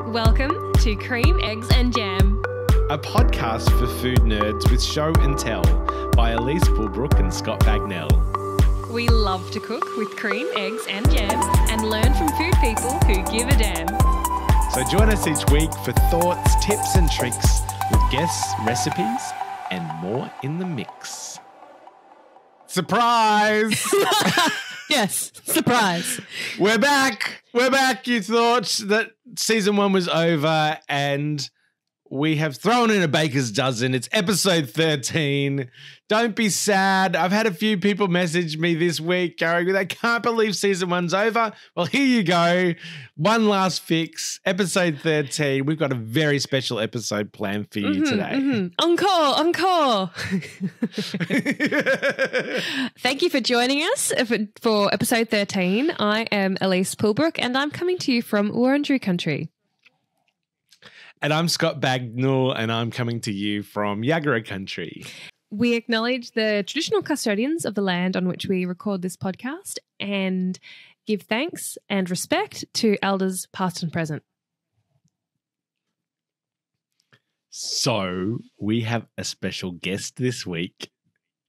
Welcome to Cream, Eggs and Jam, a podcast for food nerds with show and tell by Elise and Scott Bagnell. We love to cook with cream, eggs and jam and learn from food people who give a damn. So join us each week for thoughts, tips and tricks with guests, recipes and more in the mix. Surprise! Yes, surprise. We're back. You thought that season 1 was over and we have thrown in a baker's dozen. It's episode 13. Don't be sad. I've had a few people message me this week going, they can't believe season 1's over. Well, here you go. One last fix. Episode 13. We've got a very special episode planned for you today. Encore. Thank you for joining us for episode 13. I am Elise Poolbrook and I'm coming to you from Wurundjeri country. And I'm Scott Bagnell and I'm coming to you from Yagara country. We acknowledge the traditional custodians of the land on which we record this podcast and give thanks and respect to elders past and present. So we have a special guest this week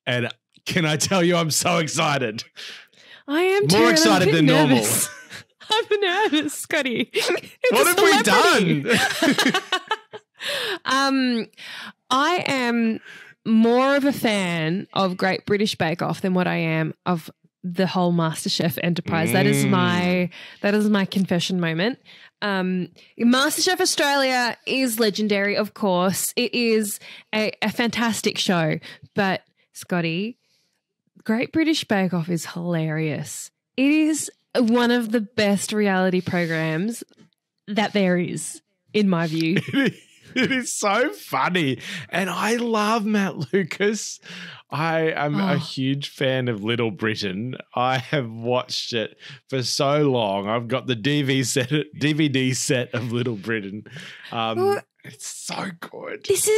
and can I tell you I'm so excited. I am too. More excited than normal. I'm nervous, Scotty. What have we done? I am more of a fan of Great British Bake Off than what I am of the whole MasterChef enterprise. That is my confession moment. MasterChef Australia is legendary, of course. It is a fantastic show. But, Scotty, Great British Bake Off is hilarious. It is one of the best reality programs that there is, in my view. It is so funny. And I love Matt Lucas. I am a huge fan of Britain. I have watched it for so long. I've got the DVD set of Little Britain. It's so good. This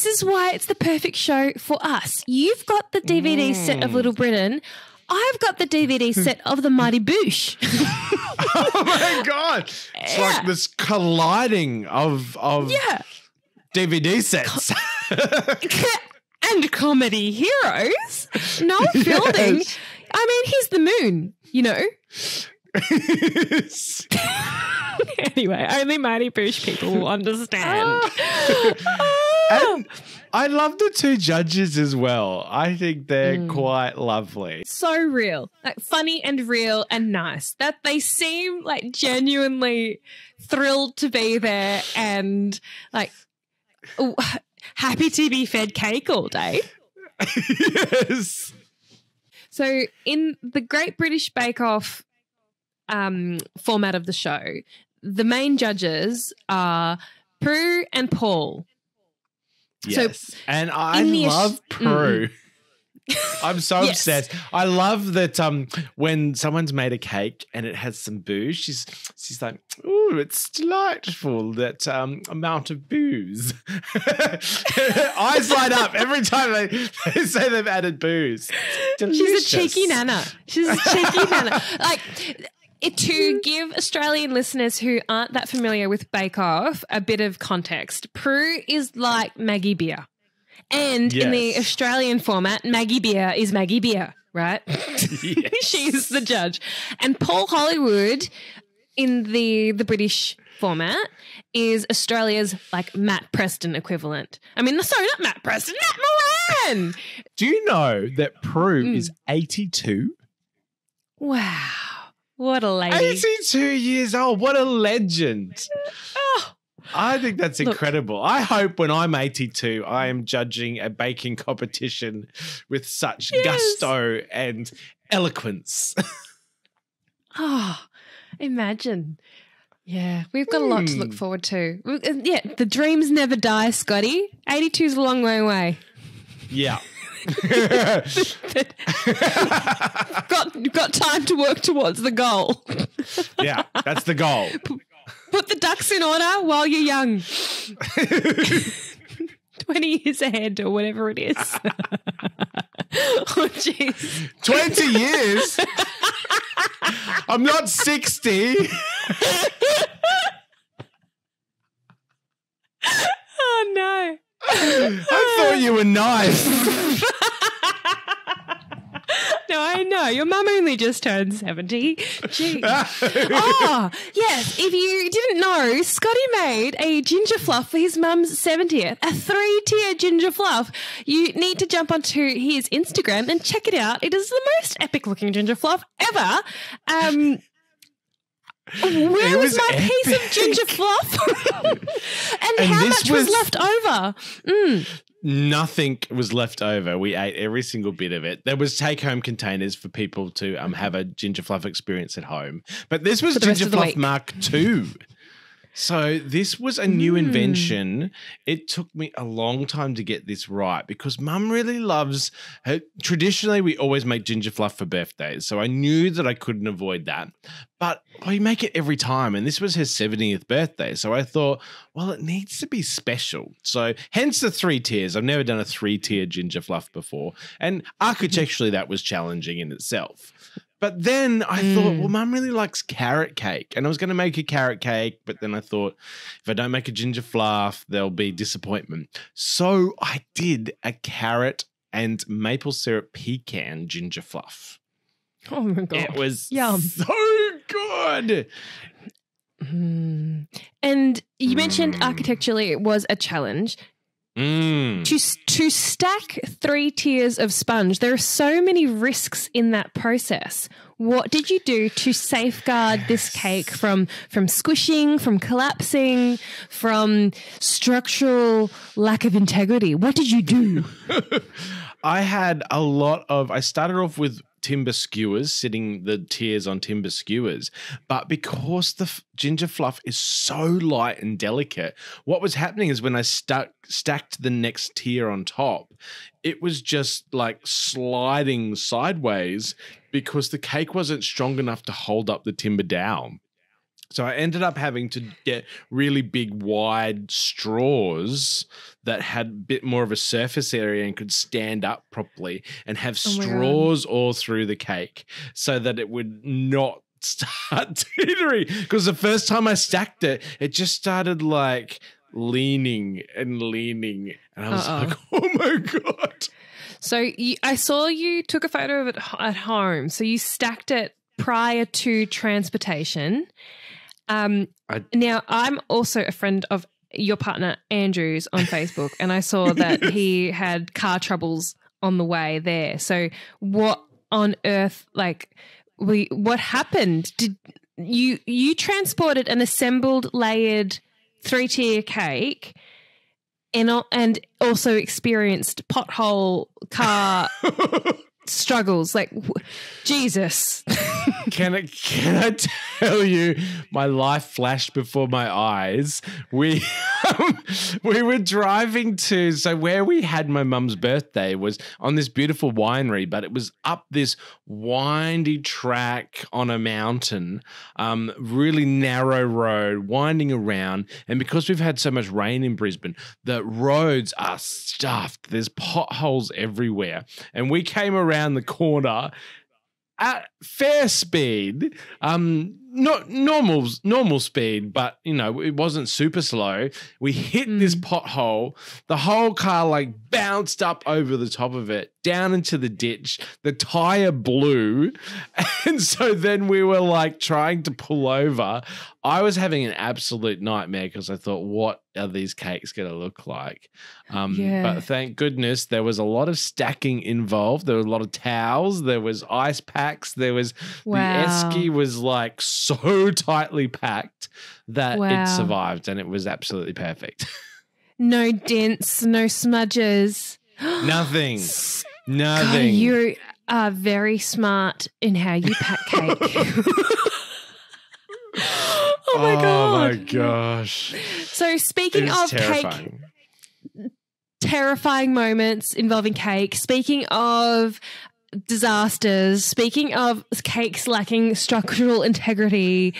is why it's the perfect show for us. You've got the DVD set of Little Britain. I've got the DVD set of The Mighty Boosh. Oh, my God. It's like this colliding of DVD sets. And comedy heroes. Noel Fielding. I mean, he's the moon, you know. Anyway, only Mighty Boosh people will understand. And I love the two judges as well. I think they're quite lovely. So real, like funny and real and nice. That they seem like genuinely thrilled to be there and like happy to be fed cake all day. Yes. So in the Great British Bake Off format of the show, the main judges are Prue and Paul. Yes, so and I love Prue. I'm so obsessed. I love that when someone's made a cake and it has some booze, she's like, "Ooh, it's delightful, that amount of booze." Eyes light up every time they say they've added booze. She's a cheeky nana. Like, to give Australian listeners who aren't that familiar with Bake Off a bit of context, Prue is like Maggie Beer. And in the Australian format, Maggie Beer is Maggie Beer, right? Yes. She's the judge. And Paul Hollywood in the British format is Australia's like Matt Preston equivalent. I mean, sorry, not Matt Preston, Matt Moran. Do you know that Prue is 82? Wow. What a lady. 82 years old. What a legend. I think that's incredible. I hope when I'm 82, I am judging a baking competition with such gusto and eloquence. Imagine. Yeah, we've got a lot to look forward to. Yeah, the dreams never die, Scotty. 82 is a long way away. Yeah. got time to work towards the goal. Yeah, that's the goal. Put the ducks in order while you're young. 20 years ahead or whatever it is. Oh, jeez. 20 years? I'm not 60. a knife. No, I know. Your mum only just turned 70. Jeez. Oh, yes. If you didn't know, Scotty made a ginger fluff for his mum's 70th, a 3-tier ginger fluff. You need to jump onto his Instagram and check it out. It is the most epic-looking ginger fluff ever. Where was my piece of ginger fluff? and how much was left over? Nothing was left over. We ate every single bit of it. There was take-home containers for people to have a ginger fluff experience at home. But this was Ginger Fluff Mark II. So this was a new invention. It took me a long time to get this right because Mum really loves her. Traditionally, we always make ginger fluff for birthdays. So I knew that I couldn't avoid that. But we make it every time. And this was her 70th birthday. So I thought, well, it needs to be special. So hence the 3 tiers. I've never done a 3-tier ginger fluff before. And architecturally, that was challenging in itself. But then I thought, well, Mum really likes carrot cake. And I was going to make a carrot cake, but then I thought, if I don't make a ginger fluff, there'll be disappointment. So I did a carrot and maple syrup pecan ginger fluff. Oh, my God. It was Yum. so good. And you mentioned architecturally it was a challenge. To stack 3 tiers of sponge, there are so many risks in that process. What did you do to safeguard this cake from squishing, from collapsing, from structural lack of integrity? What did you do? I started off with timber skewers, sitting the tiers on timber skewers. But because the ginger fluff is so light and delicate, what was happening is when I stacked the next tier on top, it was just like sliding sideways because the cake wasn't strong enough to hold up the timber down. So I ended up having to get really big, wide straws that had a bit more of a surface area and could stand up properly and have straws all through the cake so that it would not start teetering. Because the first time I stacked it, it just started like leaning. And I was like, oh my God. So I saw you took a photo of it at home. So you stacked it prior to transportation. Now, I'm also a friend of your partner, Andrew's, on Facebook, and I saw that he had car troubles on the way there. So what on earth, what happened? Did you transported an assembled, layered 3-tier cake and also experienced pothole car struggles? Jesus. Can I tell you, my life flashed before my eyes. We were driving so where we had my mum's birthday was on this beautiful winery, but it was up this windy track on a mountain, really narrow road, winding around. And because we've had so much rain in Brisbane, the roads are stuffed. There's potholes everywhere. And we came around the corner at fair speed, not normal speed, but it wasn't super slow. We hit this pothole. The whole car bounced up over the top of it, down into the ditch. The tire blew, and so then we were trying to pull over. I was having an absolute nightmare because I thought, what are these cakes going to look like? But thank goodness there was a lot of stacking involved. There were a lot of towels. There was ice packs. There was the esky was so tightly packed that it survived, and it was absolutely perfect. No dents, no smudges. Nothing. God, you are very smart in how you pack cake. Oh my God. Oh my gosh. So speaking of terrifying. Cake, terrifying moments involving cake, speaking of disasters, speaking of cakes lacking structural integrity,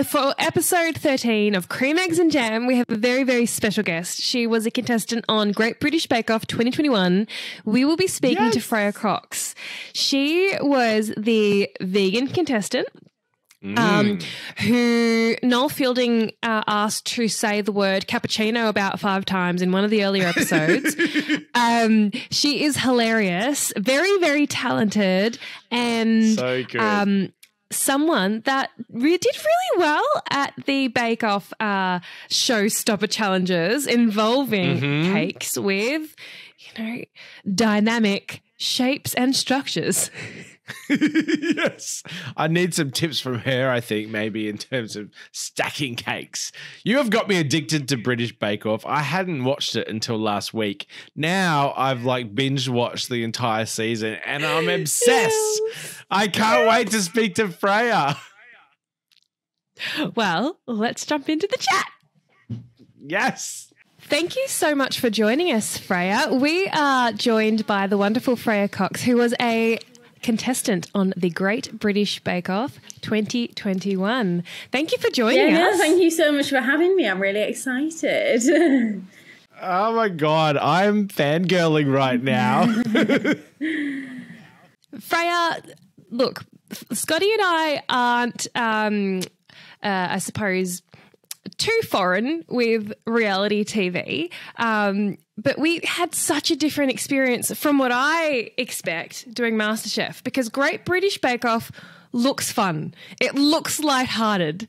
for episode 13 of Cream, Eggs and Jam, we have a very, very special guest. She was a contestant on Great British Bake Off 2021. We will be speaking to Freya Cox. She was the vegan contestant. who Noel Fielding asked to say the word cappuccino about 5 times in one of the earlier episodes. She is hilarious, very, very talented, and so good. Someone that did really well at the Bake Off showstopper challenges involving cakes with, dynamic shapes and structures. Yes. I need some tips from her, I think, maybe in terms of stacking cakes. You have got me addicted to British Bake Off. I hadn't watched it until last week. Now I've binge watched the entire season and I'm obsessed. Yes. I can't wait to speak to Freya. Well, let's jump into the chat. Yes. Thank you so much for joining us, Freya. We are joined by the wonderful Freya Cox, who was a contestant on the Great British Bake Off 2021. Thank you for joining us. Thank you so much for having me. I'm really excited. Oh my God, I'm fangirling right now. Freya, look, Scotty and I aren't, I suppose, too foreign with reality TV, but we had such a different experience from what I expect doing MasterChef, because Great British Bake Off looks fun. It looks lighthearted.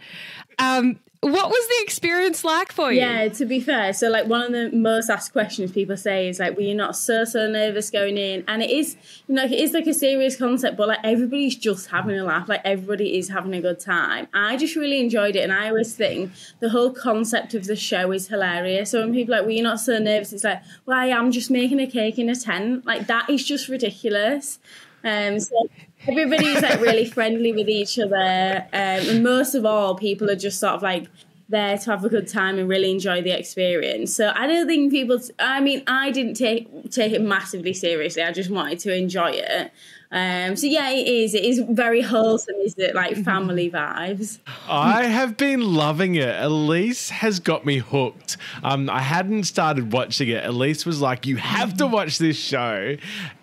What was the experience like for you? Yeah, to be fair, so one of the most asked questions people say is were you not so nervous going in? And it is, it is a serious concept, but everybody's just having a laugh. Everybody is having a good time. I just really enjoyed it, and I always think the whole concept of the show is hilarious. So when people are were you not so nervous? It's well, I am just making a cake in a tent. That is just ridiculous. So everybody's really friendly with each other, and most of all, people are just sort of there to have a good time and really enjoy the experience. So I don't think people. I didn't take it massively seriously. I just wanted to enjoy it. So yeah, it is very wholesome, isn't it? Family vibes. I have been loving it. Elise has got me hooked. I hadn't started watching it. Elise was like, you have to watch this show.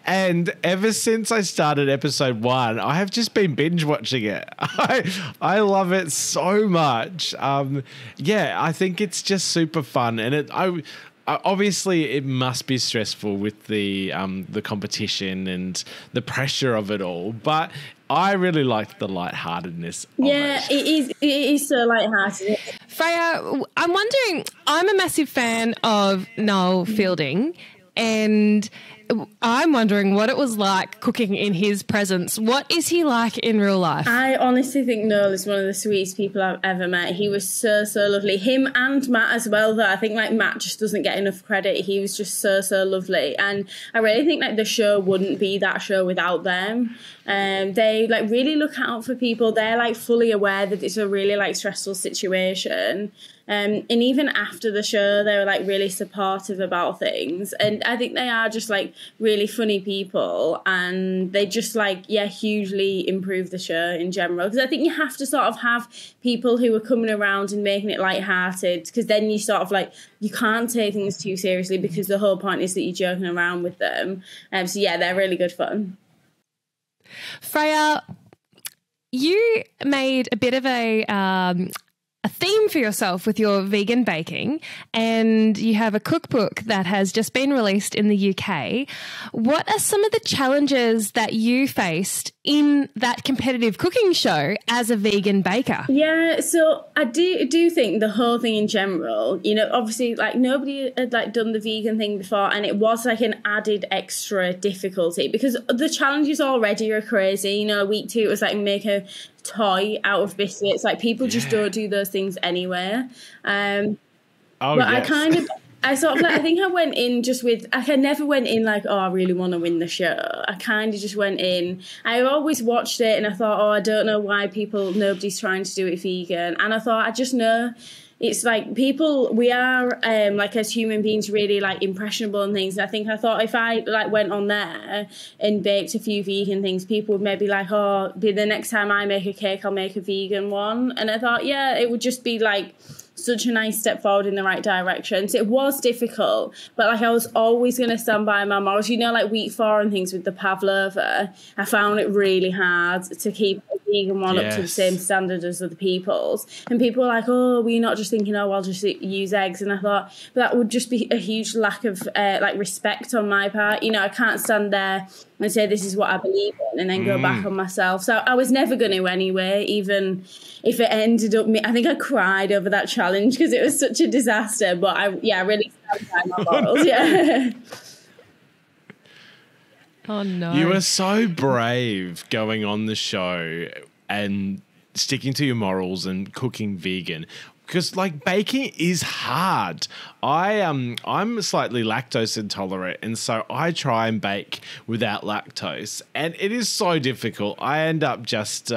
And ever since I started episode 1, I have just been binge watching it. I love it so much. I think it's just super fun. And obviously, it must be stressful with the competition and the pressure of it all, but I really liked the lightheartedness of it. It is so lighthearted. Freya, I'm wondering, I'm a massive fan of Noel Fielding, and I'm wondering what it was like cooking in his presence. What is he like in real life? I honestly think Noel is one of the sweetest people I've ever met. He was so lovely. Him and Matt as well, though. I think Matt just doesn't get enough credit. He was just so lovely. And I really think the show wouldn't be that show without them. They really look out for people. They're fully aware that it's a really stressful situation. And even after the show, they were really supportive about things. And I think they are just really funny people, and they just hugely improve the show in general. Because I think you have to sort of have people who are coming around and making it lighthearted, because then you sort of you can't take things too seriously, because the whole point is that you're joking around with them. So yeah, they're really good fun. Freya, you made a bit of a theme for yourself with your vegan baking, and you have a cookbook that has just been released in the UK. What are some of the challenges that you faced in that competitive cooking show as a vegan baker? Yeah, so I do think the whole thing in general, obviously nobody had done the vegan thing before, and it was an added extra difficulty, because the challenges already are crazy. Week 2 it was make a toy out of biscuits. People just don't do those things anywhere. But yes. I think I went in just with, I never went in I really want to win the show. I kind of just went in. I always watched it and I thought, I don't know why nobody's trying to do it vegan. And I thought, I just know it's people, we are as human beings really impressionable and things. And I thought if I went on there and baked a few vegan things, people would maybe the next time I make a cake, I'll make a vegan one. And I thought, yeah, it would just be such a nice step forward in the right direction. So it was difficult, but I was always going to stand by my morals. Week 4 and things with the pavlova, I found it really hard to keep a vegan one up to the same standard as other people's. And people were like, oh, were you not just thinking, oh, I'll just use eggs? And I thought, but that would just be a huge lack of like respect on my part. You know, I can't stand there and say this is what I believe in and then go back on myself. So I was never going to anyway, even if it ended up I think I cried over that challenge because it was such a disaster. But I really stand by my morals. Yeah. Oh, no. You were so brave going on the show and sticking to your morals and cooking vegan. Because, like, baking is hard. I'm slightly lactose intolerant, and so I try and bake without lactose, and it is so difficult. I end up just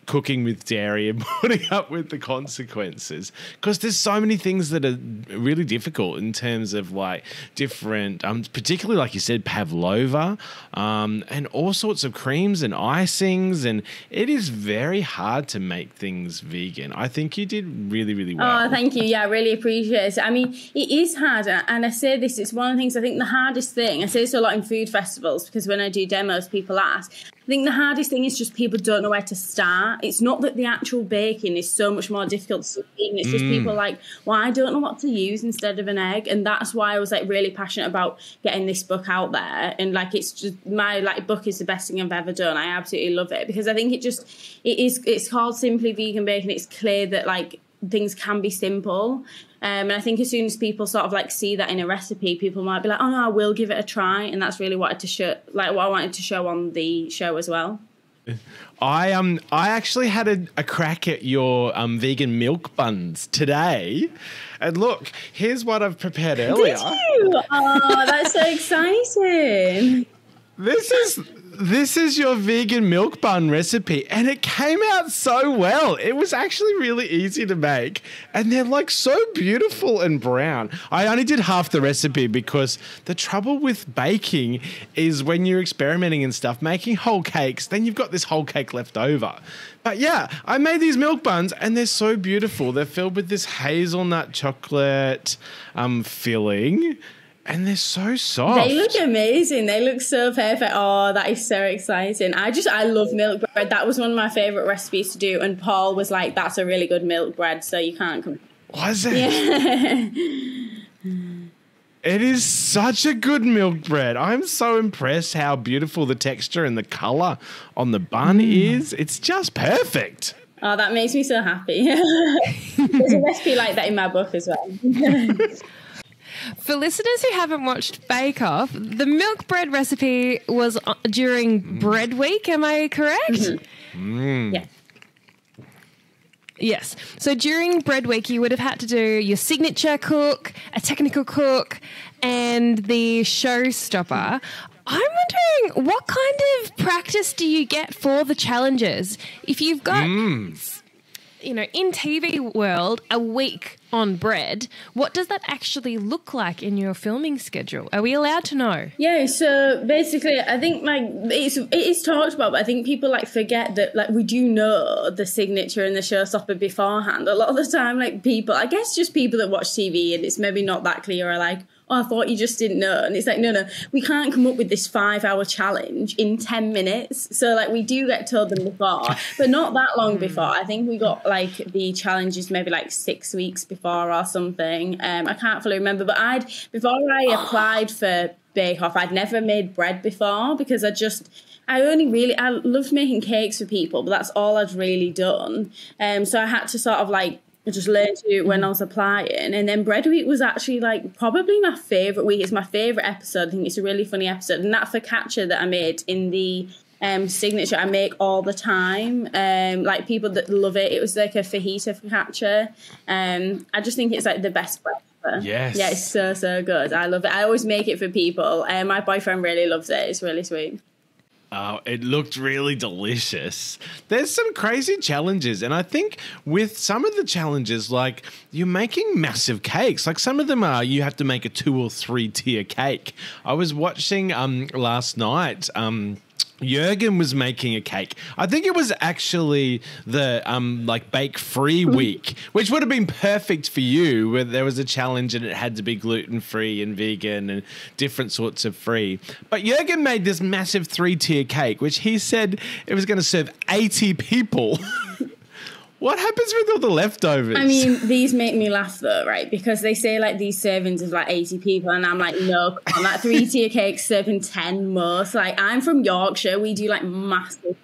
cooking with dairy and putting up with the consequences because there's so many things that are really difficult in terms of like different, particularly like you said, pavlova, and all sorts of creams and icings, and it is very hard to make things vegan. I think you did really, really well. Oh, thank you. Yeah, I really appreciate it. I mean, it is hard, and I say this, it's one of the things, I think the hardest thing, I say this a lot in food festivals because when I do demos, people ask, I think the hardest thing is just people don't know where to start. It's not that the actual baking is so much more difficult to succeed. It's just people like, well, I don't know what to use instead of an egg. And that's why I was like really passionate about getting this book out there. And like, it's just my like book is the best thing I've ever done. I absolutely love it because I think it's called Simply Vegan Baking. It's clear that like things can be simple. And I think as soon as people sort of like see that in a recipe, people might be like, oh no, I will give it a try. And that's really what I wanted to show on the show as well. I actually had a crack at your vegan milk buns today. And look, here's what I've prepared earlier. Did you? Oh, that's so exciting. This is your vegan milk bun recipe, and it came out so well. It was actually really easy to make, and they're like so beautiful and brown. I only did half the recipe because the trouble with baking is when you're experimenting and stuff, making whole cakes, then you've got this whole cake left over. But yeah, I made these milk buns, and they're so beautiful. They're filled with this hazelnut chocolate filling. And they're so soft. They look amazing. They look so perfect. Oh, that is so exciting. I love milk bread. That was one of my favourite recipes to do. And Paul was like, that's a really good milk bread, so you can't come. Was it? Yeah. It is such a good milk bread. I'm so impressed how beautiful the texture and the colour on the bun is. It's just perfect. Oh, that makes me so happy. There's a recipe like that in my book as well. For listeners who haven't watched Bake Off, the milk bread recipe was during Bread Week, am I correct? Mm-hmm. Yeah. Yes. So during Bread Week, you would have had to do your signature cook, a technical cook, and the showstopper. I'm wondering, what kind of practice do you get for the challenges? If you've got... in TV world, a week on bread, what does that actually look like in your filming schedule? Are we allowed to know? Yeah, so basically, I think it is talked about, but I think people like forget that like we do know the signature and the showstopper beforehand. A lot of the time, like people, I guess just people that watch TV and it's maybe not that clear are like, oh, I thought you just didn't know. And it's like, no, we can't come up with this 5-hour challenge in 10 minutes. So, like, we do get told them before, but not that long before. I think we got, like, the challenges maybe, like, 6 weeks before or something. I can't fully remember. But before I applied for Bake Off, I'd never made bread before because I loved making cakes for people, but that's all I'd really done. So I had to sort of, like, I just learned to do it when I was applying. And then Bread Week was actually like probably my favourite week. It's my favourite episode. I think it's a really funny episode. And that focaccia that I made in the signature, I make all the time. Like people that love it. It was like a fajita focaccia. I just think it's like the best bread ever. Yes. Yeah, it's so, so good. I love it. I always make it for people. My boyfriend really loves it. It's really sweet. Oh, it looked really delicious. There's some crazy challenges. And I think with some of the challenges, like you're making massive cakes. Like some of them are you have to make a 2 or 3 tier cake. I was watching last night Jürgen was making a cake. I think it was actually the bake free week, which would have been perfect for you, where there was a challenge and it had to be gluten free and vegan and different sorts of free. But Jürgen made this massive 3-tier cake, which he said it was going to serve 80 people. What happens with all the leftovers? I mean, these make me laugh though, right? Because they say like these servings of like 80 people, and I'm like, no, come on, that 3-tier cake serving 10 most. Like, I'm from Yorkshire, we do like massive.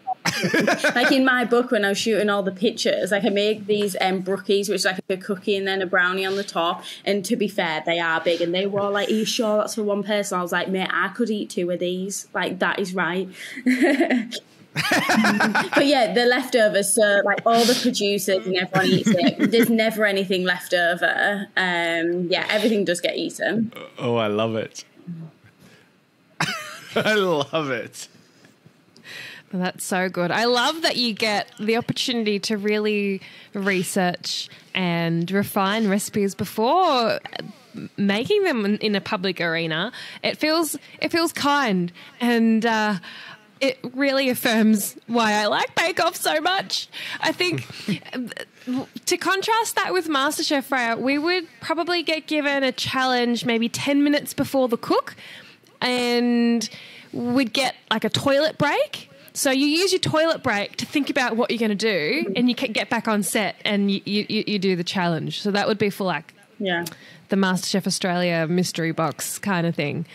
Like in my book, when I was shooting all the pictures, like I make these brookies, which is like a cookie and then a brownie on the top. And to be fair, they are big, and they were like, "Are you sure that's for one person?" I was like, "Mate, I could eat 2 of these. Like, that is right." But yeah, the leftovers, so like all the producers and everyone eats it. There's never anything left over. Yeah, everything does get eaten. Oh, I love it. I love it. That's so good. I love that you get the opportunity to really research and refine recipes before making them in a public arena. It feels kind, and it really affirms why I like Bake Off so much. I think to contrast that with MasterChef, Freya, we would probably get given a challenge maybe 10 minutes before the cook, and we'd get like a toilet break. So you use your toilet break to think about what you're going to do, and you can get back on set and you do the challenge. So that would be for like the MasterChef Australia mystery box kind of thing.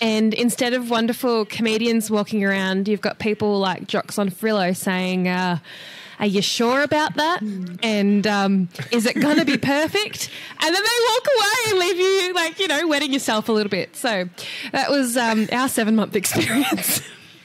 And instead of wonderful comedians walking around, you've got people like Jocks on Frillo saying, are you sure about that? And is it going to be perfect? And then they walk away and leave you like, wetting yourself a little bit. So that was our 7-month experience.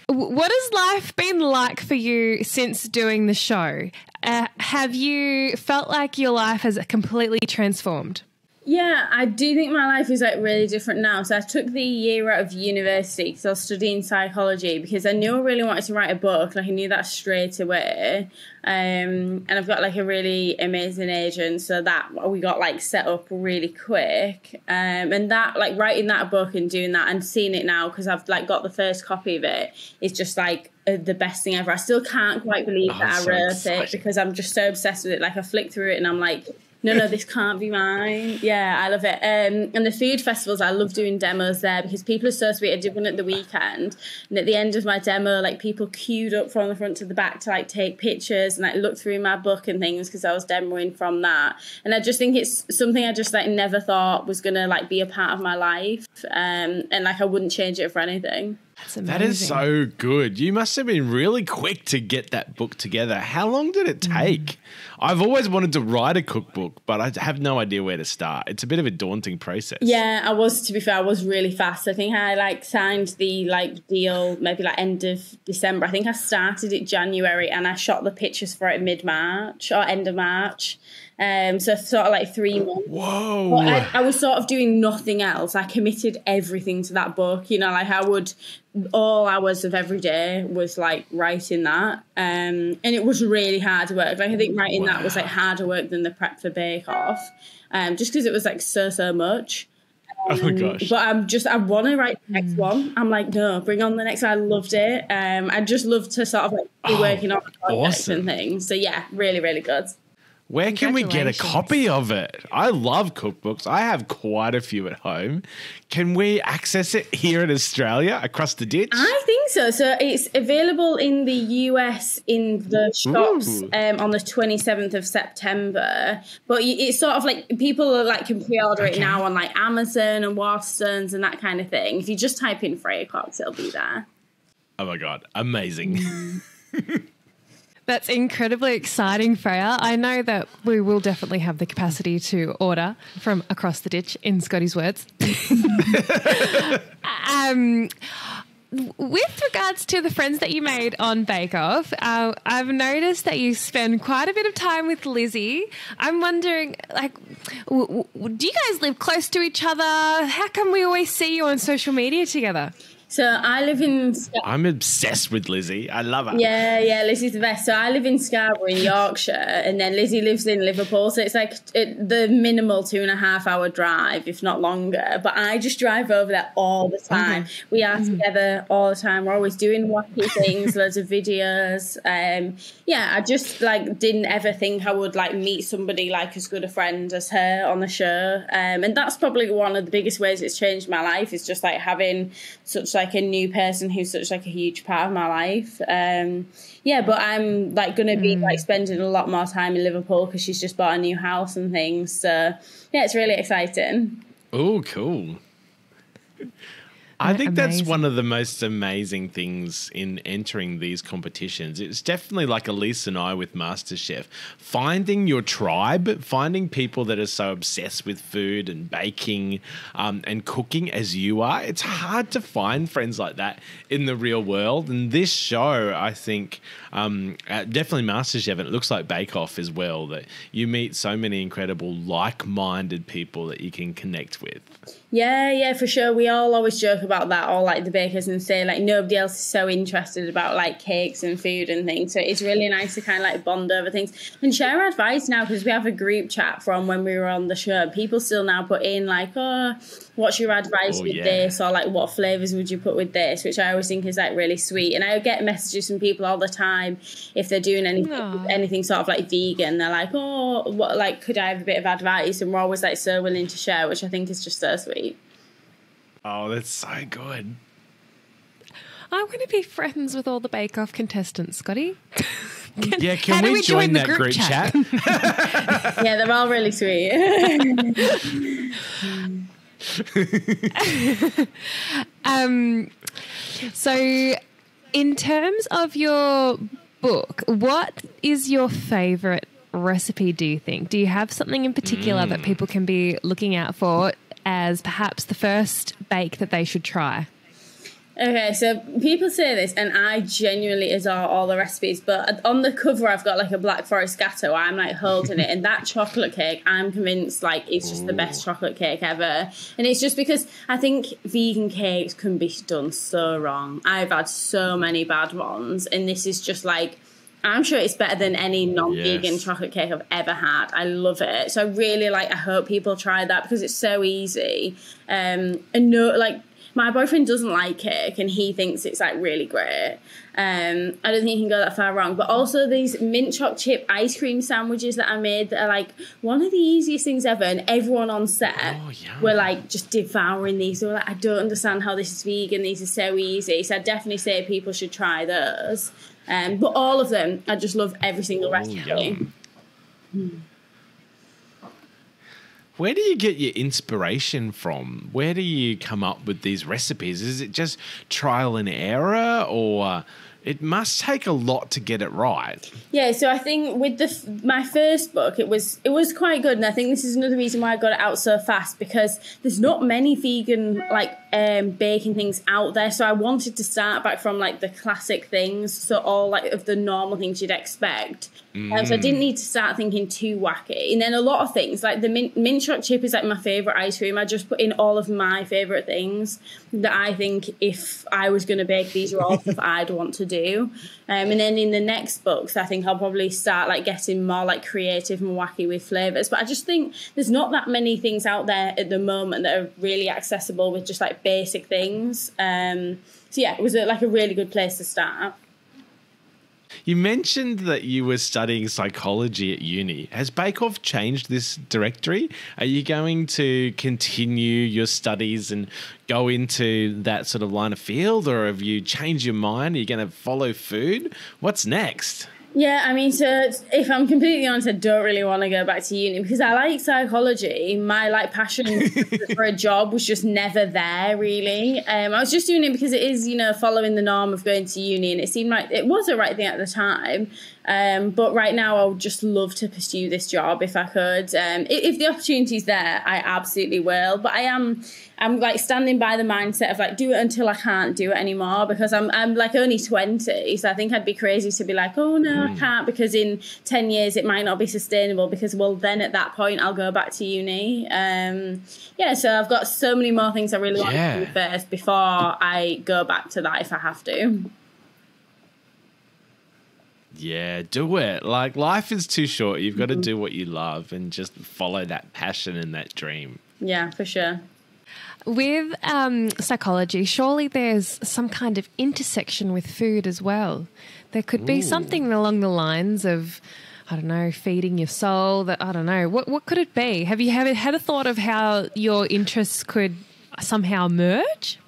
What has life been like for you since doing the show? Have you felt like your life has completely transformed? Yeah, I do think my life is like really different now. So I took the year out of university because I was studying psychology, because I knew I really wanted to write a book. Like I knew that straight away. And I've got like a really amazing agent, so that we got like set up really quick. And that like writing that book and doing that and seeing it now, because I've like got the first copy of it, is just like the best thing ever. I still can't quite believe that I wrote it, because I'm just so obsessed with it. Like I flick through it and I'm like, no, this can't be mine. Yeah, I love it. And the food festivals, I love doing demos there, because people are so sweet. I did one at the weekend, and at the end of my demo, like people queued up from the front to the back to like take pictures and like look through my book and things, because I was demoing from that. And I just think it's something I just like never thought was gonna like be a part of my life, and like I wouldn't change it for anything. That is so good. You must have been really quick to get that book together. How long did it take? I've always wanted to write a cookbook, but I have no idea where to start. It's a bit of a daunting process. Yeah, to be fair, I was really fast. I think I like signed the like deal maybe like end of December. I think I started it January, and I shot the pictures for it mid-March or end of March. So sort of like 3 months. Whoa. But I was sort of doing nothing else. I committed everything to that book. Like I would, all hours of every day was like writing that. And it was really hard work. Like I think writing that was like harder work than the prep for Bake Off. Just because it was like so much. Oh my gosh. But I want to write the next one. I'm like, no, bring on the next one. I loved it. I just love to sort of like be working on projects and things. So yeah, really, really good. Where can we get a copy of it? I love cookbooks. I have quite a few at home. Can we access it here in Australia across the ditch? I think so. So it's available in the US in the shops on the 27th of September. But it's sort of like people are like can pre-order it now on like Amazon and Waterstones and that kind of thing. If you just type in Freya Cox, it'll be there. Oh my God. Amazing. That's incredibly exciting, Freya. I know that we will definitely have the capacity to order from across the ditch, in Scotty's words. With regards to the friends that you made on Bake Off, I've noticed that you spend quite a bit of time with Lizzie. I'm wondering, like, do you guys live close to each other? How come we always see you on social media together? So I live in... I'm obsessed with Lizzie. I love her. Yeah, Lizzie's the best. So I live in Scarborough in Yorkshire, and then Lizzie lives in Liverpool. So it's like the minimal 2.5 hour drive, if not longer. But I just drive over there all the time. Okay. We are together all the time. We're always doing wacky things, loads of videos. I just like didn't ever think I would like meet somebody like as good a friend as her on the show. And that's probably one of the biggest ways it's changed my life, is just like having such like a new person who's such like a huge part of my life. But I'm like going to be like spending a lot more time in Liverpool because she's just bought a new house and things. So yeah, it's really exciting. Oh, cool. I think that's one of the most amazing things in entering these competitions. It's definitely like Elise and I with MasterChef. Finding your tribe, finding people that are so obsessed with food and baking and cooking as you are. It's hard to find friends like that in the real world. And this show, I think, definitely MasterChef, and it looks like Bake Off as well, that you meet so many incredible like-minded people that you can connect with. Yeah, for sure. We all always joke about that, all like the bakers, and say like nobody else is so interested about like cakes and food and things. So it's really nice to kind of like bond over things and share advice now, because we have a group chat from when we were on the show. People still now put in like, oh, what's your advice with this? Or like, what flavours would you put with this? Which I always think is like really sweet. And I get messages from people all the time if they're doing anything sort of like vegan. They're like, oh, what, like, could I have a bit of advice? And we're always like so willing to share, which I think is just so sweet. Oh, that's so good. I want to be friends with all the Bake Off contestants, Scotty. Can we join that group chat? Yeah, they're all really sweet. So in terms of your book, what is your favourite recipe, do you think? Do you have something in particular that people can be looking out for as perhaps the first bake that they should try? Okay, so people say this, and I genuinely adore all the recipes, but on the cover I've got like a Black Forest Gatto. I'm like holding it, and that chocolate cake, I'm convinced like it's just the best chocolate cake ever. And it's just because I think vegan cakes can be done so wrong. I've had so many bad ones, and this is just like, I'm sure it's better than any non-vegan chocolate cake I've ever had. I love it. So I really I hope people try that, because it's so easy. And no, like, my boyfriend doesn't like cake and he thinks it's like really great. I don't think you can go that far wrong. But also these mint choc chip ice cream sandwiches that I made that are like one of the easiest things ever, and everyone on set were like just devouring these. They were like, I don't understand how this is vegan. These are so easy. So I definitely say people should try those. But all of them, I just love every single recipe. Where do you get your inspiration from? Where do you come up with these recipes? Is it just trial and error, or it must take a lot to get it right? Yeah, so I think with my first book, it was quite good, and I think this is another reason why I got it out so fast, because there's not many vegan baking things out there. So I wanted to start back from like the classic things, so all like of the normal things you'd expect. So I didn't need to start thinking too wacky. And then a lot of things, like the mint choc chip is like my favourite ice cream. I just put in all of my favourite things that I think if I was going to bake, these are all stuff I'd want to do. And then in the next books, I think I'll probably start like getting more like creative and wacky with flavours. But I just think there's not that many things out there at the moment that are really accessible with just like basic things. So yeah, it was like a really good place to start. You mentioned that you were studying psychology at uni. Has Bake Off changed this directory? Are you going to continue your studies and go into that sort of line of field, or have you changed your mind? Are you going to follow food? What's next? Yeah, I mean, so if I'm completely honest, I don't really want to go back to uni because I like psychology. My like passion for a job was just never there, really. I was just doing it because it is, following the norm of going to uni, and it seemed like it was the right thing at the time. But right now, I would just love to pursue this job if I could. If the opportunity's there, I absolutely will. But I'm like standing by the mindset of like do it until I can't do it anymore, because I'm like only 20, so I think I'd be crazy to be like, oh no, I I can't because in 10 years it might not be sustainable because, well, then at that point I'll go back to uni. So I've got so many more things I really want to do first before I go back to that if I have to. Yeah, do it. Like, life is too short. You've got to do what you love and just follow that passion and that dream. Yeah, for sure. With psychology, surely there's some kind of intersection with food as well. There could be something along the lines of, I don't know, feeding your soul. That I don't know. What could it be? Have you had a thought of how your interests could somehow merge?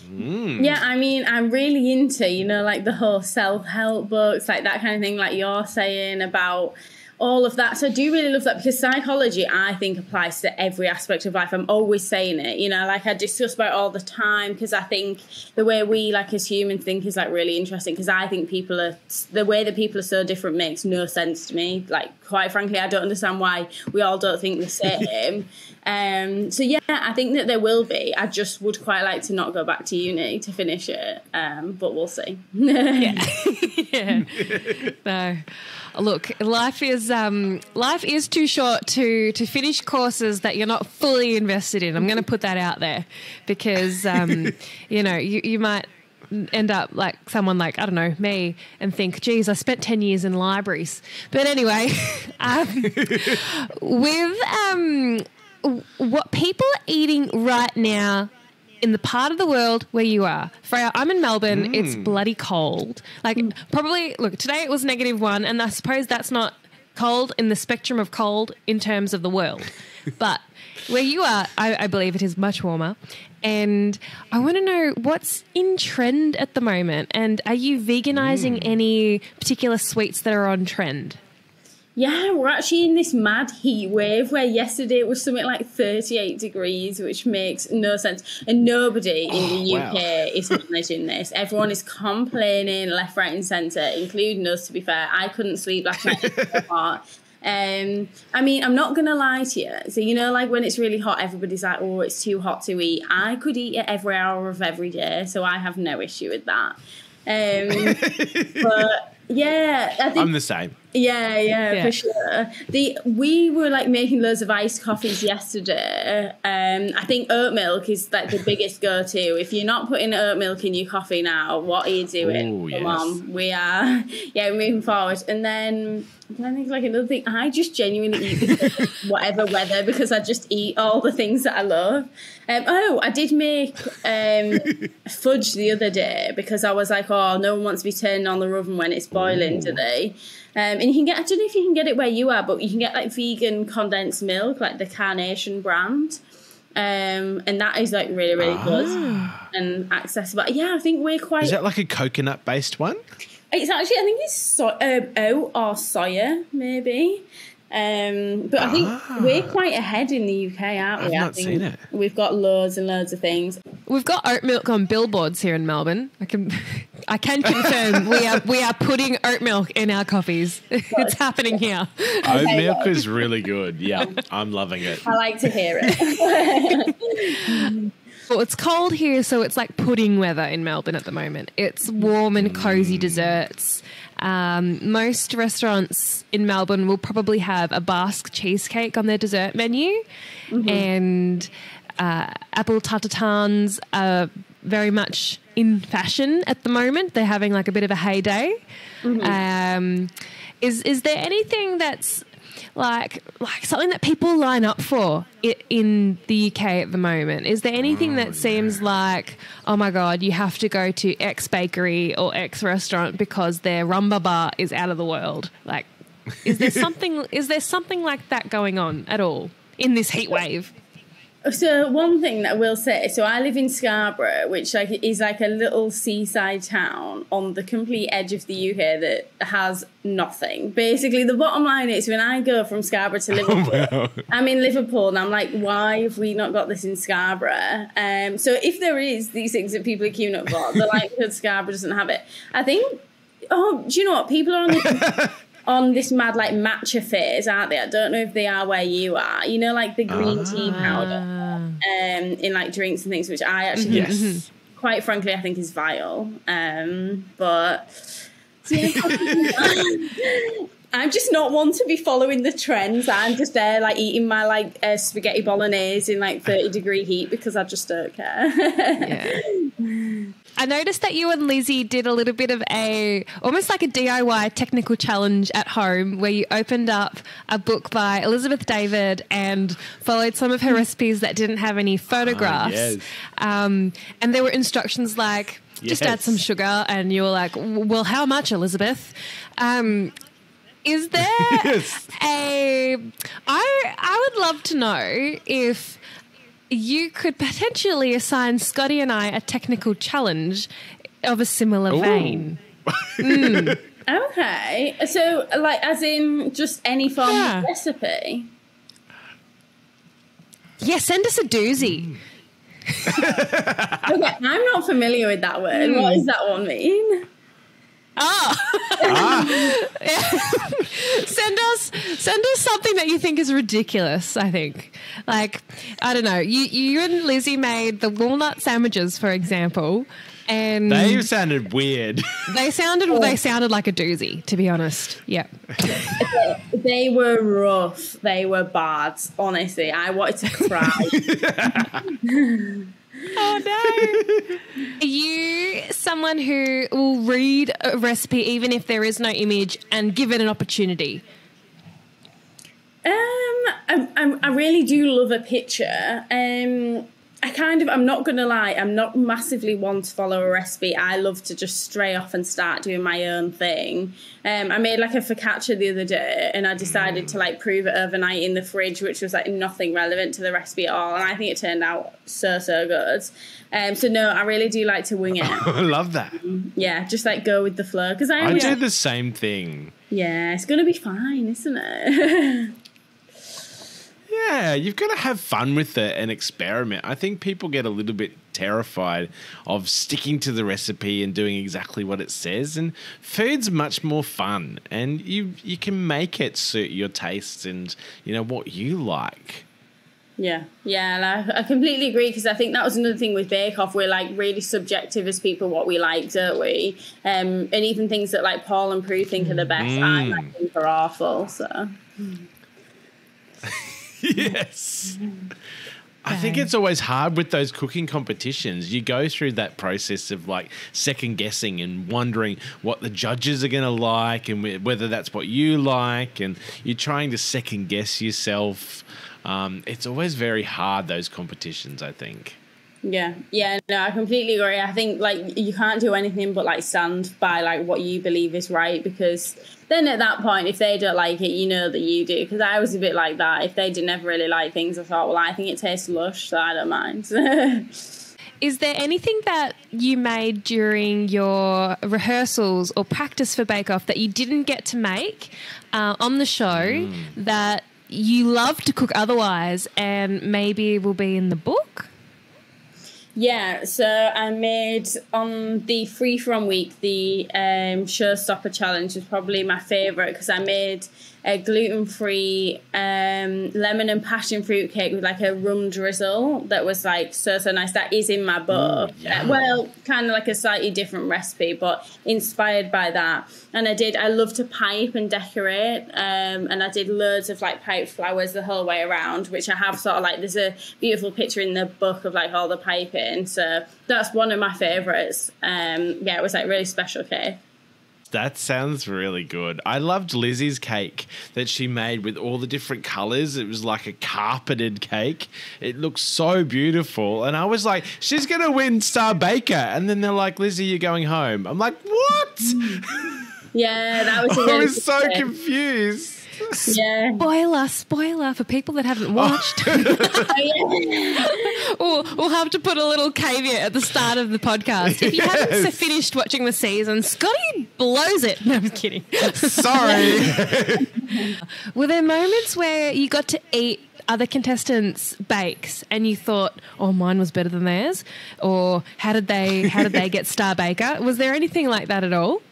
Yeah, I mean, I'm really into, like the whole self-help books, like that kind of thing, like you're saying about all of that. So I do really love that because psychology, I think, applies to every aspect of life. I'm always saying it, like I discuss about it all the time because I think the way we, like as humans, think is like really interesting because I think the way that people are so different makes no sense to me. Like, quite frankly, I don't understand why we all don't think the same. So yeah, I think that there will be. I just would quite like to not go back to uni to finish it, but we'll see. Yeah. No. Look, life is too short to finish courses that you're not fully invested in. I'm going to put that out there because you might end up like someone like, I don't know, me, and think, geez, I spent 10 years in libraries. But anyway, with what people are eating right now in the part of the world where you are. Freya, I'm in Melbourne. It's bloody cold. Like, probably, look, today it was -1, and I suppose that's not cold in the spectrum of cold in terms of the world. But where you are, I believe it is much warmer. And I want to know what's in trend at the moment. And are you veganizing any particular sweets that are on trend? Yeah, we're actually in this mad heat wave where yesterday it was something like 38 degrees, which makes no sense. And nobody in the UK is managing this. Everyone is complaining left, right and centre, including us, to be fair. I couldn't sleep last night. It was so hot. I mean, I'm not going to lie to you. So, like when it's really hot, everybody's like, oh, it's too hot to eat. I could eat it every hour of every day, so I have no issue with that. But yeah, I think I'm the same. Yeah, for sure. We were like making loads of iced coffees yesterday. I think oat milk is like the biggest go-to. If you're not putting oat milk in your coffee now, what are you doing? Come on, we are moving forward. And then I think like another thing, I just genuinely eat whatever weather because I just eat all the things that I love. I did make fudge the other day because I was like, oh, no one wants to be turning on the oven when it's boiling today. And you can get, I don't know if you can get it where you are, but you can get like vegan condensed milk, like the Carnation brand. And that is like really, really good and accessible. Yeah, I think we're quite... Is that like a coconut-based one? It's actually, I think it's oat or soya, maybe. But I think we're quite ahead in the UK, aren't we? I've not seen it. We've got loads and loads of things. We've got oat milk on billboards here in Melbourne. I can confirm we are putting oat milk in our coffees. It's happening here. Oat milk is really good. Yeah, I'm loving it. I like to hear it. Well, it's cold here, so it's like pudding weather in Melbourne at the moment. It's warm and cozy desserts. Most restaurants in Melbourne will probably have a Basque cheesecake on their dessert menu, and apple tartatans are very much in fashion at the moment. They're having like a bit of a heyday. Is there anything that's like something that people line up for in the UK at the moment? Is there anything that seems like, oh my God, you have to go to X bakery or X restaurant because their rumba bar is out of the world? Like, is there something like that going on at all in this heat wave? So one thing that I will say, so I live in Scarborough, which is like a little seaside town on the complete edge of the UK that has nothing. Basically, the bottom line is when I go from Scarborough to Liverpool, I'm in Liverpool and I'm like, why have we not got this in Scarborough? So if there is these things that people are queuing up for, the likelihood Scarborough doesn't have it. I think, do you know what? People are on this mad like matcha phase, aren't they? I don't know if they are where you are. Like the green tea powder in like drinks and things, which I actually, quite frankly, I think is vile. But I'm just not one to be following the trends. I'm just there like eating my like spaghetti bolognese in like 30-degree heat because I just don't care. I noticed that you and Lizzie did a little bit of almost like a DIY technical challenge at home where you opened up a book by Elizabeth David and followed some of her recipes that didn't have any photographs. Yes. And there were instructions like, just add some sugar, and you were like, well, how much, Elizabeth? Is there I would love to know if you could potentially assign Scotty and I a technical challenge of a similar vein. Okay. So, like, as in just any form of recipe? Yeah, send us a doozy. Okay, I'm not familiar with that word. What does that one mean? Send us something that you think is ridiculous. I think, like, I don't know. You and Lizzie made the walnut sandwiches, for example, and they sounded weird. They sounded like a doozy, to be honest. Yeah, they were rough. They were bad. Honestly, I wanted to cry. Oh no. Are you someone who will read a recipe even if there is no image and give it an opportunity? I really do love a picture. I'm not going to lie, I'm not massively one to follow a recipe. I love to just stray off and start doing my own thing. I made like a focaccia the other day and I decided to like prove it overnight in the fridge, which was like nothing relevant to the recipe at all. And I think it turned out so good. So no, I really do like to wing it. I love that. Yeah, just like go with the flow. Because I do the same thing. Yeah, it's going to be fine, isn't it? Yeah, you've got to have fun with it and experiment. I think people get a little bit terrified of sticking to the recipe and doing exactly what it says. And food's much more fun, and you can make it suit your tastes and what you like. Yeah, and I completely agree, because I think that was another thing with Bake Off. We're like really subjective as people what we like, don't we? And even things that like Paul and Prue think are the best, I think are awful. So. Yes. I think it's always hard with those cooking competitions. You go through that process of like second guessing and wondering what the judges are going to like and whether that's what you like, and you're trying to second guess yourself. It's always very hard, those competitions, I think. Yeah, no, I completely agree. I think like you can't do anything but like stand by like what you believe is right, because then at that point, if they don't like it, you know that you do. Because I was a bit like that. If they didn't ever really like things, I thought, well, I think it tastes lush, so I don't mind. Is there anything that you made during your rehearsals or practice for Bake Off that you didn't get to make on the show that you love to cook otherwise and maybe will be in the book? Yeah, so I made on the Free From week, the Showstopper Challenge was probably my favourite, because I made a gluten-free lemon and passion fruit cake with like a rum drizzle that was like so nice. That is in my book. Well, kind of like a slightly different recipe, but inspired by that. And I love to pipe and decorate, and I did loads of like pipe flowers the whole way around, which I have sort of like, there's a beautiful picture in the book of like all the piping. So that's one of my favourites. It was like really special cake. That sounds really good. I loved Lizzie's cake that she made with all the different colours. It was like a carpeted cake. It looked so beautiful. And I was like, she's going to win Star Baker. And then they're like, Lizzie, you're going home. I'm like, what? Yeah, that was really I was so confused. Yeah. Spoiler for people that haven't watched. We'll have to put a little caveat at the start of the podcast. If you haven't finished watching the season, Scotty blows it. No, I'm kidding. Sorry. Were there moments where you got to eat other contestants' bakes and you thought, oh, mine was better than theirs? Or how did they get Star Baker? Was there anything like that at all?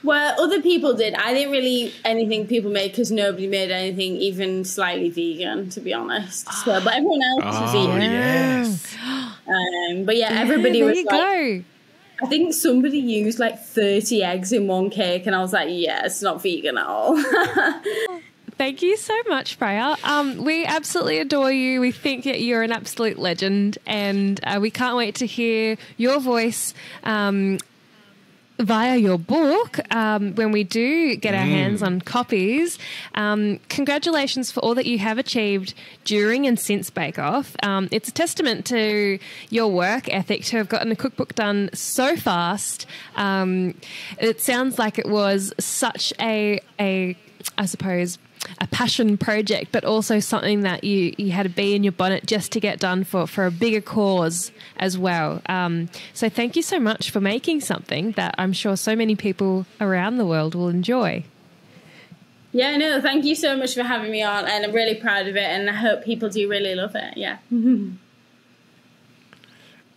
Well, other people did. I didn't really eat anything people made, because nobody made anything even slightly vegan, to be honest. So, but everyone else was vegan. Yes. But yeah, everybody was there you like, go. I think somebody used like 30 eggs in one cake, and I was like, yeah, it's not vegan at all. Thank you so much, Freya. We absolutely adore you. We think that you're an absolute legend, and we can't wait to hear your voice via your book when we do get our hands on copies. Congratulations for all that you have achieved during and since Bake Off. It's a testament to your work ethic to have gotten a cookbook done so fast. It sounds like it was such a I suppose, a passion project, but also something that you had a bee in your bonnet just to get done for a bigger cause as well. So thank you so much for making something that I'm sure so many people around the world will enjoy. Yeah, no, thank you so much for having me on, and I'm really proud of it, and I hope people do really love it. Yeah.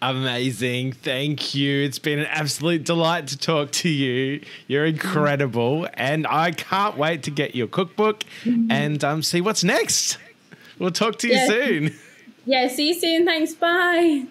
Amazing. Thank you. It's been an absolute delight to talk to you. You're incredible. And I can't wait to get your cookbook and see what's next. We'll talk to you soon. Yeah, see you soon. Thanks. Bye.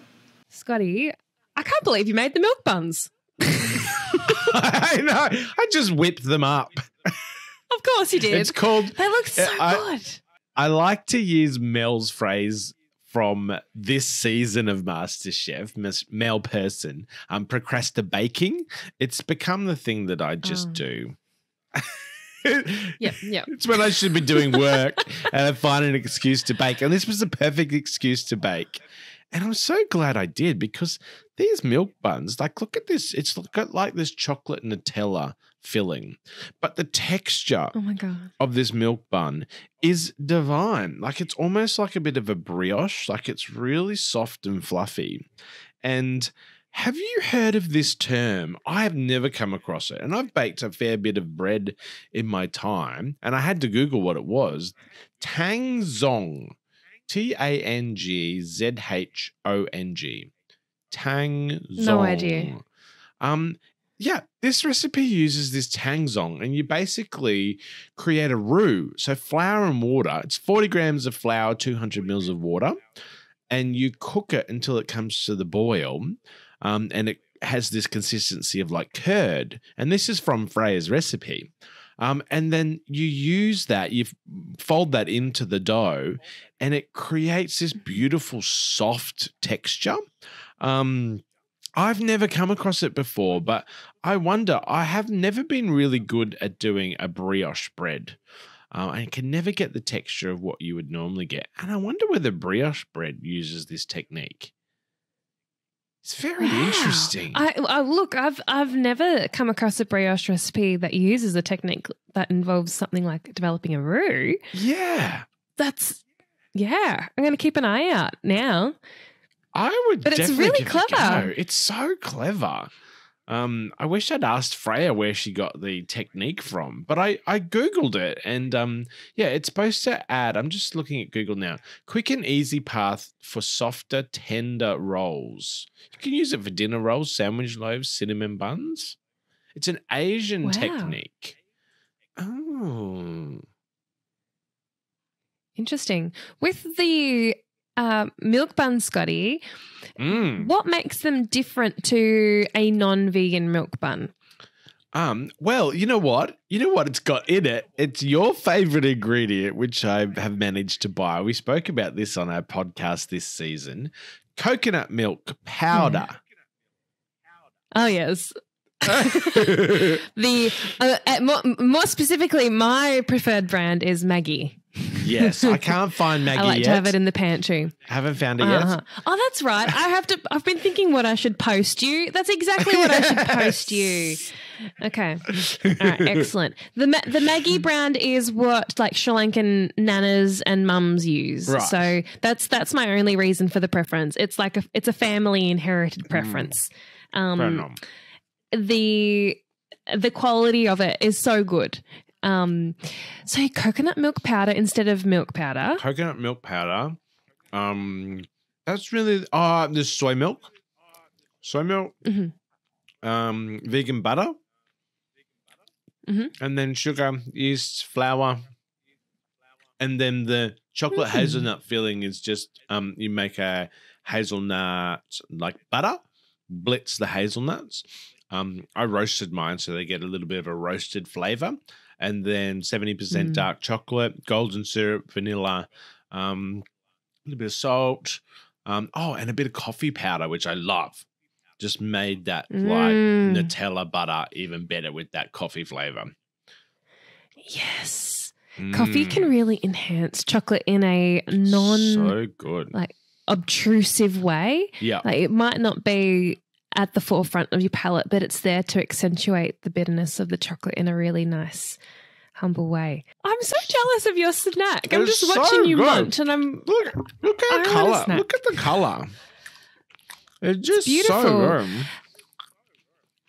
Scotty, I can't believe you made the milk buns. I know. I just whipped them up. Of course you did. It's called... They look so good. I like to use Mel's phrase from this season of MasterChef, Mel Person, procrastinating. It's become the thing that I just do. Yeah. It's when I should be doing work and I find an excuse to bake. And this was the perfect excuse to bake. And I'm so glad I did, because these milk buns, like, look at this. It's got like this chocolate Nutella filling, but the texture of this milk bun is divine. Like, it's almost like a bit of a brioche. Like, it's really soft and fluffy. And have you heard of this term? I have never come across it. And I've baked a fair bit of bread in my time, and I had to Google what it was. Tangzong. Tangzhong. Tangzong. No idea. Yeah, this recipe uses this tangzhong, and you basically create a roux. So flour and water. It's 40 grams of flour, 200 mils of water, and you cook it until it comes to the boil, and it has this consistency of like curd. And this is from Freya's recipe. And then you use that, you fold that into the dough, and it creates this beautiful soft texture. I've never come across it before, but I wonder, I have never been really good at doing a brioche bread. I can never get the texture of what you would normally get. And I wonder whether brioche bread uses this technique. It's very interesting. Look, I've never come across a brioche recipe that uses a technique that involves something like developing a roux. Yeah. I'm going to keep an eye out now. I would But it's definitely really give it a clever. go. It's so clever. I wish I'd asked Freya where she got the technique from, but I Googled it, and it's supposed to add, I'm just looking at Google now, quick and easy path for softer, tender rolls. You can use it for dinner rolls, sandwich loaves, cinnamon buns. It's an Asian technique. Oh. Interesting. With the milk bun, Scotty, what makes them different to a non-vegan milk bun? Well, you know what? It's got in it? It's your favorite ingredient, which I have managed to buy. We spoke about this on our podcast this season. Coconut milk powder. Oh, yes. More specifically, my preferred brand is Maggie. Yes, I can't find Maggie yet. I like to have it in the pantry. Haven't found it yet. Oh, that's right. I've been thinking what I should post you. That's exactly what I should post you. Okay. All right, excellent. The Maggie brand is what like Sri Lankan nanas and mums use. Right. So that's my only reason for the preference. It's like it's a family inherited preference. The quality of it is so good. So coconut milk powder instead of milk powder. Coconut milk powder. That's really there's soy milk. Vegan butter. And then sugar, yeast, flour. And then the chocolate hazelnut filling is just you make a hazelnut like butter. blitz the hazelnuts. I roasted mine so they get a little bit of a roasted flavor. And then 70% dark chocolate, golden syrup, vanilla, a little bit of salt. And a bit of coffee powder, which I love. Just made that like Nutella butter even better with that coffee flavor. Yes. Coffee can really enhance chocolate in a so good, like obtrusive way. Yeah. Like it might not be at the forefront of your palate, but it's there to accentuate the bitterness of the chocolate in a really nice, humble way. I'm so jealous of your snack. I'm just watching you munch, and I'm look at the color. Look at the color. It's just beautiful. So good.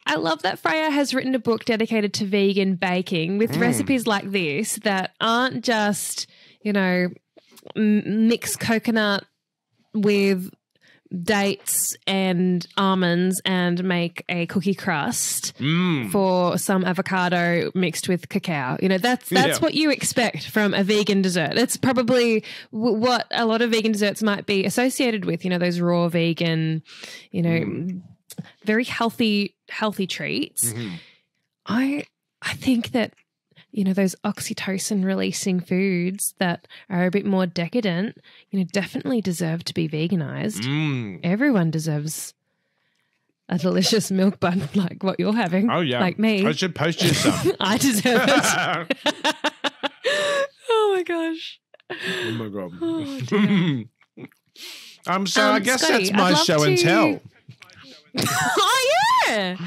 I love that Freya has written a book dedicated to vegan baking with recipes like this that aren't just, mix coconut with dates and almonds and make a cookie crust for some avocado mixed with cacao. That's what you expect from a vegan dessert. It's probably what a lot of vegan desserts might be associated with, those raw vegan, very healthy treats. I think that those oxytocin releasing foods that are a bit more decadent, definitely deserve to be veganized. Everyone deserves a delicious milk bun like what you're having. Oh yeah, like me. I should post you some. I deserve it. Oh my gosh. Oh my god. Oh, dear. I guess Scotty, that's my show and tell. Oh yeah.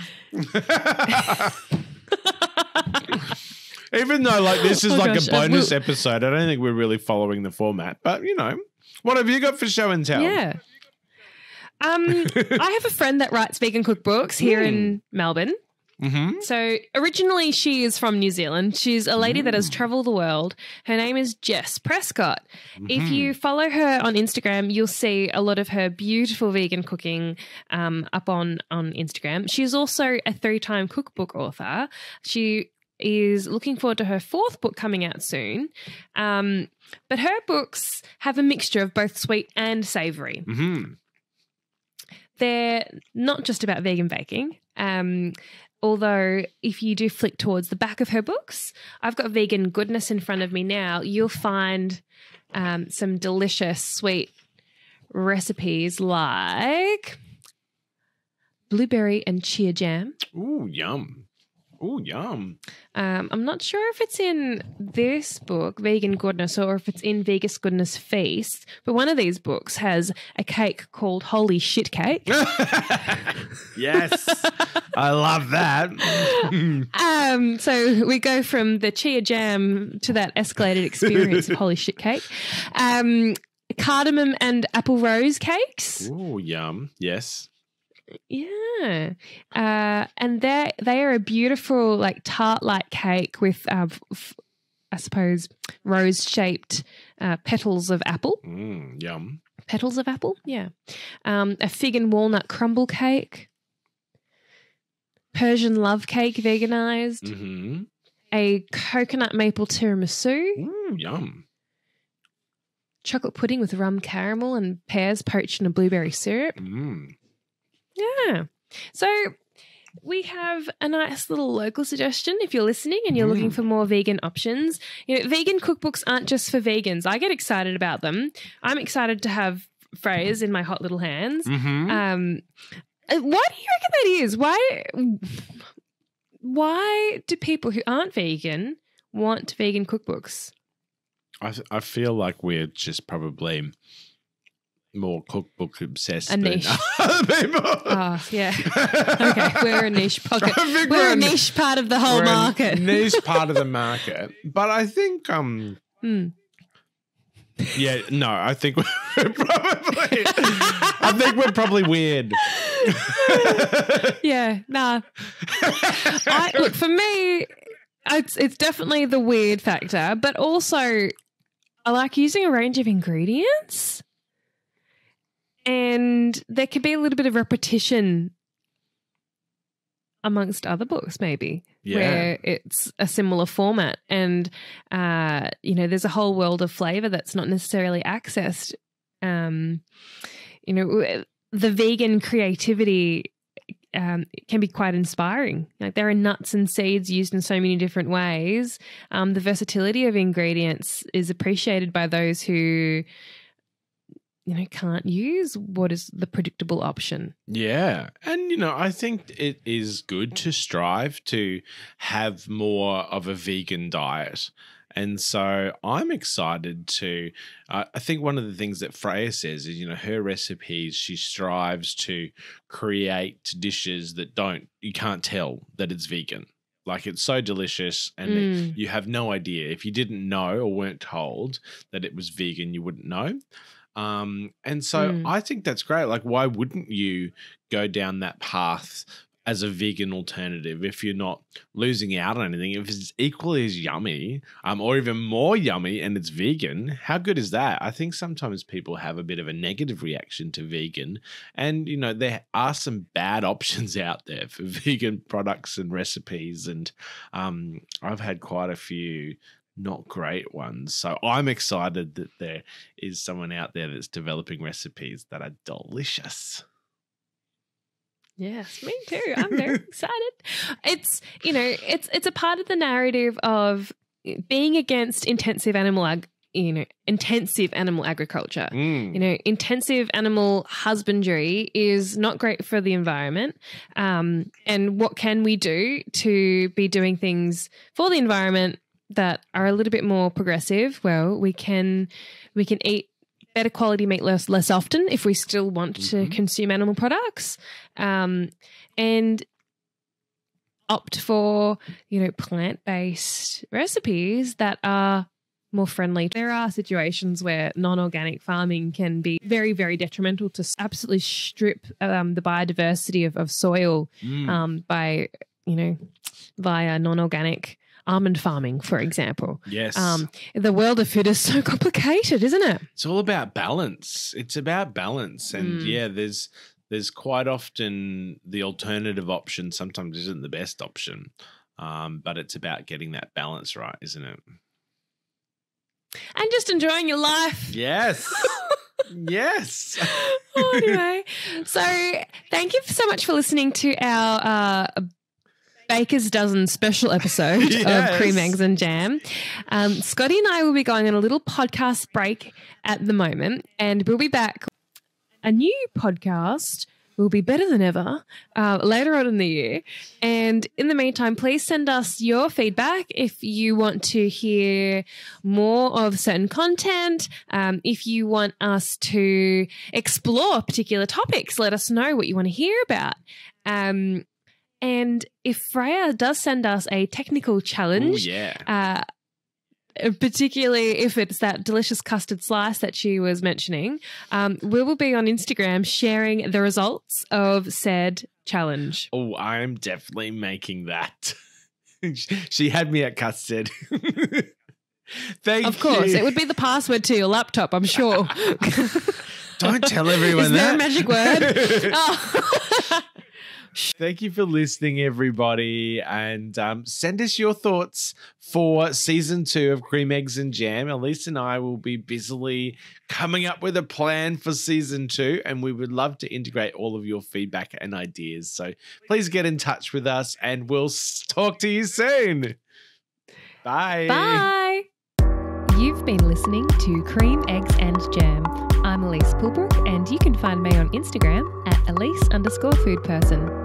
Even though this is a bonus episode, I don't think we're really following the format. But what have you got for show and tell? Yeah. I have a friend that writes vegan cookbooks here in Melbourne. So originally she is from New Zealand. She's a lady that has traveled the world. Her name is Jess Prescott. If you follow her on Instagram, you'll see a lot of her beautiful vegan cooking up on Instagram. She's also a 3-time cookbook author. She is looking forward to her 4th book coming out soon. But her books have a mixture of both sweet and savoury. They're not just about vegan baking. Although if you do flick towards the back of her books, I've got vegan goodness in front of me now, you'll find some delicious sweet recipes like blueberry and chia jam. Ooh, yum. Ooh, yum. I'm not sure if it's in this book, Vegan Goodness, or if it's in Vegas Goodness Feast, but one of these books has a cake called Holy Shit Cake. Yes. I love that. So we go from the chia jam to that escalated experience of Holy Shit Cake. Cardamom and apple rose cakes. Ooh, yum. Yes. Yeah. And they are a beautiful tart-like cake with I suppose rose-shaped petals of apple. Yum. Petals of apple, yeah. A fig and walnut crumble cake. Persian love cake veganized. A coconut maple tiramisu. Ooh, yum. Chocolate pudding with rum caramel and pears poached in a blueberry syrup. Yeah. So we have a nice little local suggestion if you're listening and you're looking for more vegan options. Vegan cookbooks aren't just for vegans. I get excited about them. I'm excited to have Freya's in my hot little hands. Why do you reckon that is? Why do people who aren't vegan want vegan cookbooks? I feel like we're just probably more cookbook obsessed a niche. than other people. Oh, yeah. Okay, we're a niche pocket. We're a niche part of the whole market. Niche part of the market. But I think yeah, no, I think we're probably weird. Yeah, nah. Look, for me, it's definitely the weird factor, but also I like using a range of ingredients. And there could be a little bit of repetition amongst other books, maybe, where it's a similar format. And, there's a whole world of flavour that's not necessarily accessed. The vegan creativity it can be quite inspiring. Like there are nuts and seeds used in so many different ways. The versatility of ingredients is appreciated by those who can't use what is the predictable option. Yeah. And, I think it is good to strive to have more of a vegan diet. And so I'm excited to, I think one of the things that Freya says is, her recipes, she strives to create dishes that you can't tell that it's vegan. Like it's so delicious and you have no idea. If you didn't know or weren't told that it was vegan, you wouldn't know. And so I think that's great. Like, why wouldn't you go down that path as a vegan alternative if you're not losing out on anything? If it's equally as yummy, or even more yummy and it's vegan, how good is that? I think sometimes people have a bit of a negative reaction to vegan, and there are some bad options out there for vegan products and recipes, and I've had quite a few not great ones. So I'm excited that there is someone out there that's developing recipes that are delicious. Yes, me too. I'm very excited. It's a part of the narrative of being against intensive animal agriculture. Intensive animal husbandry is not great for the environment. And what can we do to be doing things for the environment that are a little bit more progressive? Well, we can eat better quality meat less often if we still want to consume animal products, and opt for plant-based recipes that are more friendly. There are situations where non-organic farming can be very, very detrimental to absolutely strip the biodiversity of soil by via non-organic almond farming, for example. Yes. The world of food is so complicated, isn't it? It's all about balance. It's about balance. And there's quite often the alternative option sometimes isn't the best option. But it's about getting that balance right, isn't it? And just enjoying your life. Yes. Yes. Anyway, so thank you so much for listening to our Baker's Dozen special episode of Cream, Eggs and Jam. Scotty and I will be going on a little podcast break at the moment, and we'll be back. A new podcast will be better than ever later on in the year. And in the meantime, please send us your feedback if you want to hear more of certain content. If you want us to explore particular topics, let us know what you want to hear about. And if Freya does send us a technical challenge, particularly if it's that delicious custard slice that she was mentioning, we will be on Instagram sharing the results of said challenge. Oh, I'm definitely making that. She had me at custard. Of course, it would be the password to your laptop, I'm sure. Don't tell everyone that. Is there a magic word? Oh. Thank you for listening, everybody, and send us your thoughts for season 2 of Cream, Eggs and Jam. Elise and I will be busily coming up with a plan for season 2, and we would love to integrate all of your feedback and ideas. So please get in touch with us, and we'll talk to you soon. Bye. Bye. You've been listening to Cream, Eggs and Jam. I'm Elise Pulbrook, and you can find me on Instagram at Elise_foodperson.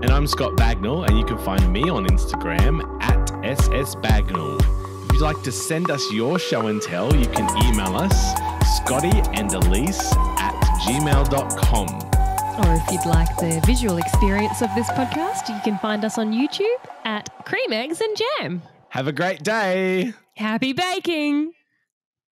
And I'm Scott Bagnall, and you can find me on Instagram at SSBagnall. If you'd like to send us your show and tell, you can email us, scottyanddelise@gmail.com. Or if you'd like the visual experience of this podcast, you can find us on YouTube at Cream, Eggs and Jam. Have a great day. Happy baking.